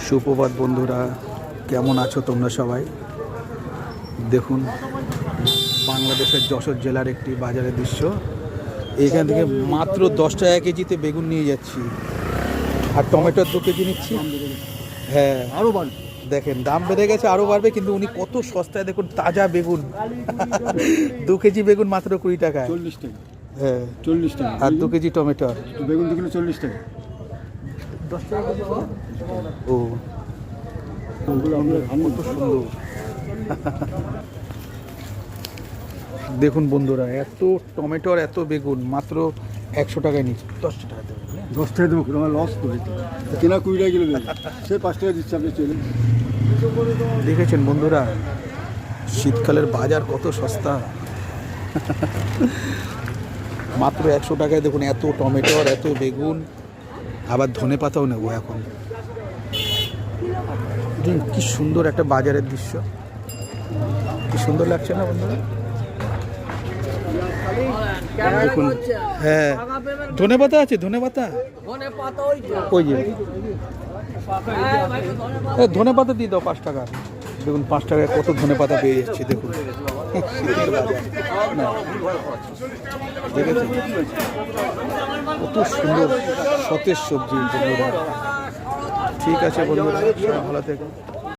সুপ্রভাত বন্ধুরা, কেমন আছো তোমরা সবাই? দেখুন, বাংলাদেশের যশোর জেলার একটি বাজারের দৃশ্য। এখান থেকে মাত্র 10 টাকা কেজিতে বেগুন নিয়ে যাচ্ছি, আর টমেটোর 2 কেজি নিচ্ছি। হ্যাঁ, আরো বাড়বে। দেখেন দাম বেড়ে গেছে, আরও বাড়বে, কিন্তু উনি কত সস্তায়, দেখুন তাজা বেগুন 2 কেজি বেগুন মাত্র 20 টাকায়। 40 টাকা। হ্যাঁ, 40 টাকা। আর 2 কেজি টমেটো। বেগুন 2 কিলো 40 টাকা। 10 টাকা কেজি। ও, ওগুলো আমরা কত সুন্দর। দেখুন বন্ধুরা, এত টমেটো আর এত বেগুন মাত্র 100 টাকায় নিচ্ছে। 10 টাকা দেবেন? 10 টাকা দেবো, আমার লস করে কেনা 20 টাকা কিলো বেগুন, সে 5 টাকা দিচ্ছে, আপনি চলে। দেখেছেন বন্ধুরা, শীতকালের বাজার কত সস্তা। মাত্র 100 টাকায় দেখুন এত টমেটো আর এত বেগুন, আবার ধনেপাতাও নেবো এখন। দেখুন কি সুন্দর একটা বাজারের দৃশ্য, কি সুন্দর লাগছে না বন্ধুরা? দেখুন, হ্যাঁ, ধনেপাতা আছে, ধনেপাতা ওই যে ধনেপাতা দিয়ে দাও 5 টাকা। দেখুন 5 টাকায় কত ধনেপাতা পেয়ে যাচ্ছে। দেখুন শীতের বাজার, দেখেছেন কত সুন্দর সতেজ সবজি বন্ধুরা। ঠিক আছে বন্ধুরা, সবাই ভালো থেকো।